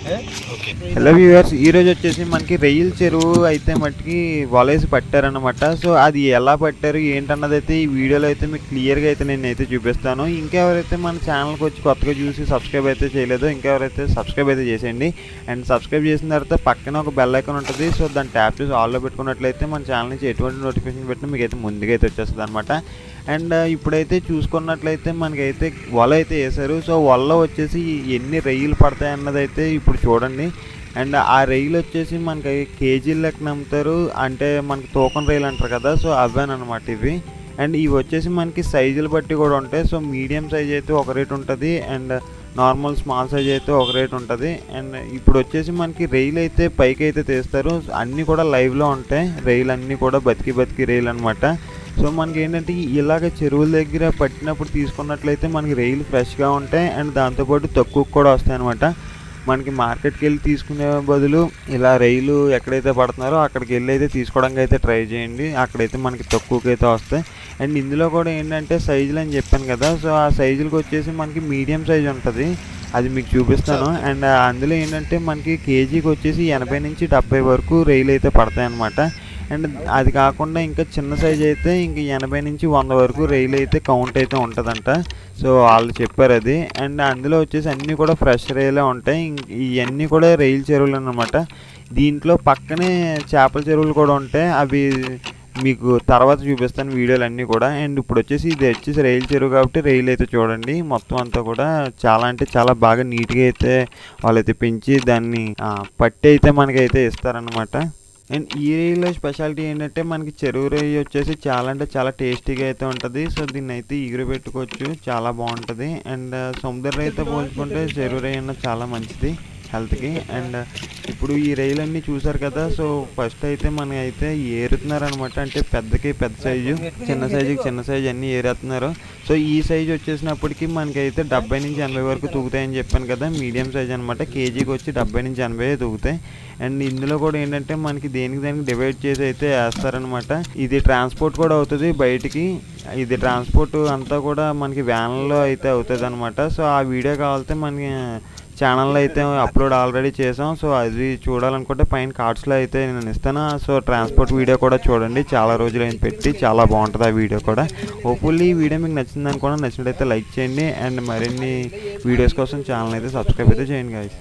Hello viewers, ఈరోజు వచ్చేసి మనకి రొయ్యల చెరువు అయితే మట్టికి వలేసి పట్టారనమాట. సో అది ఎలా పట్టారు ఏంటన్నది అయితే ఈ వీడియోలో అయితే మీకు క్లియర్గా అయితే నేను అయితే చూపిస్తాను. ఇంకెవరైతే మన ఛానల్కి వచ్చి కొత్తగా చూసి సబ్స్క్రైబ్ అయితే చేయలేదో ఇంకెవరైతే సబ్స్క్రైబ్ అయితే చేసేయండి. అండ్ సబ్స్క్రైబ్ చేసిన తర్వాత పక్కన ఒక బెల్ ఐకాన్ ఉంటుంది. సో దాన్ని ట్యాప్ చేసి ఆల్లో పెట్టుకున్నట్లయితే మన ఛానల్ నుంచి ఎటువంటి నోటిఫికేషన్ పెట్టినా మీకు అయితే ముందుగా అయితే వచ్చేస్తుంది అనమాట. అండ్ ఇప్పుడైతే చూసుకున్నట్లయితే మనకైతే వల అయితే వేశారు. సో వలలో వచ్చేసి ఎన్ని రొయ్యలు పడతాయి అన్నది అయితే ఇప్పుడు చూడండి. అండ్ ఆ రొయ్యలు వచ్చేసి మనకి కేజీల లెక్కన అమ్ముతారు, అంటే మనకి తూకం రొయ్యలు అంటారు కదా, సో అవేనమాట ఇవి. అండ్ ఇవి వచ్చేసి మనకి సైజులు బట్టి కూడా ఉంటాయి. సో మీడియం సైజ్ అయితే ఒక రేట్ ఉంటుంది, అండ్ నార్మల్ స్మాల్ సైజ్ అయితే ఒక రేట్ ఉంటుంది. అండ్ ఇప్పుడు వచ్చేసి మనకి రొయ్యలు అయితే పైకి అయితే తీస్తారు, అన్నీ కూడా లైవ్లో ఉంటాయి. రొయ్యలు అన్నీ కూడా బతికి రొయ్యలు అనమాట. సో మనకి ఏంటంటే ఇలాగ చెరువుల దగ్గర పట్టినప్పుడు తీసుకున్నట్లయితే మనకి రొయ్యలు ఫ్రెష్గా ఉంటాయి, అండ్ దాంతోపాటు తక్కువ కూడా వస్తాయి అనమాట. మనకి మార్కెట్కి వెళ్ళి తీసుకునే బదులు ఇలా రొయ్యలు ఎక్కడైతే పడుతున్నారో అక్కడికి వెళ్ళి అయితే తీసుకోవడానికి అయితే ట్రై చేయండి. అక్కడైతే మనకి తక్కువకి అయితే వస్తాయి. అండ్ ఇందులో కూడా ఏంటంటే సైజులు అని చెప్పాను కదా, సో ఆ సైజులకు వచ్చేసి మనకి మీడియం సైజ్ ఉంటుంది, అది మీకు చూపిస్తాను. అండ్ అందులో ఏంటంటే మనకి కేజీకి వచ్చేసి 80 నుంచి 70 వరకు రొయ్యలు అయితే పడతాయి అన్నమాట. అండ్ అది కాకుండా ఇంకా చిన్న సైజ్ అయితే ఇంక 80 నుంచి 100 వరకు రొయ్యలు అయితే కౌంట్ అయితే ఉంటుందంట. సో వాళ్ళు చెప్పారు అది. అండ్ అందులో వచ్చేసి అన్నీ కూడా ఫ్రెష్ రొయ్యలే ఉంటాయి. ఇవన్నీ కూడా రొయ్యల చెరువులు అన్నమాట. దీంట్లో పక్కనే చేపల చెరువులు కూడా ఉంటాయి, అవి మీకు తర్వాత చూపిస్తాను వీడియోలు అన్నీ కూడా. అండ్ ఇప్పుడు వచ్చేసి ఇది వచ్చేసి రొయ్యల చెరువు కాబట్టి రొయ్యలు అయితే చూడండి మొత్తం అంతా కూడా చాలా అంటే చాలా బాగా నీట్గా అయితే వాళ్ళైతే పెంచి దాన్ని పట్టి అయితే మనకైతే ఇస్తారనమాట. అండ్ ఈ రొయ్యలో స్పెషాలిటీ ఏంటంటే మనకి చెరువు రొయ్య వచ్చేసి చాలా అంటే చాలా టేస్టీగా అయితే ఉంటుంది. సో దీన్ని అయితే ఎగురు పెట్టుకోవచ్చు, చాలా బాగుంటుంది. అండ్ సముద్ర రొయ్యతో పోల్చుకుంటే చెరువు రొయ్య అన్న చాలా మంచిది హెల్త్కి. అండ్ ఇప్పుడు ఈ రొయ్యలన్నీ చూసారు కదా, సో ఫస్ట్ అయితే మన అయితే ఏరుతున్నారు అనమాట. అంటే పెద్దకి పెద్ద సైజు, చిన్న సైజుకి చిన్న సైజు అన్నీ ఏరేస్తున్నారు. సో ఈ సైజు వచ్చేసినప్పటికీ మనకైతే 70 నుంచి 80 వరకు తూగుతాయని చెప్పాను కదా, మీడియం సైజ్ అనమాట. కేజీకి వచ్చి 70 నుంచి 80 తూగుతాయి. అండ్ ఇందులో కూడా ఏంటంటే మనకి దానికి డివైడ్ చేసి అయితే వేస్తారనమాట. ఇది ట్రాన్స్పోర్ట్ కూడా అవుతుంది బయటికి. ఇది ట్రాన్స్పోర్ట్ అంతా కూడా మనకి వ్యాన్లో అయితే అవుతుంది అనమాట. సో ఆ వీడియో కావాలంటే మనకి ఛానల్లో అయితే అప్లోడ్ ఆల్రెడీ చేసాం. సో అది చూడాలనుకుంటే పైన కార్డ్స్లో అయితే నేను ఇస్తాను. సో ట్రాన్స్పోర్ట్ వీడియో కూడా చూడండి, చాలా రోజులు అయిన పెట్టి చాలా బాగుంటుంది ఆ వీడియో కూడా. హోప్ఫుల్లీ ఈ వీడియో మీకు నచ్చింది అనుకోండి, నచ్చినట్టయితే లైక్ చేయండి. అండ్ మరిన్ని వీడియోస్ కోసం ఛానల్ అయితే సబ్స్క్రైబ్ అయితే చేయండి గైస్.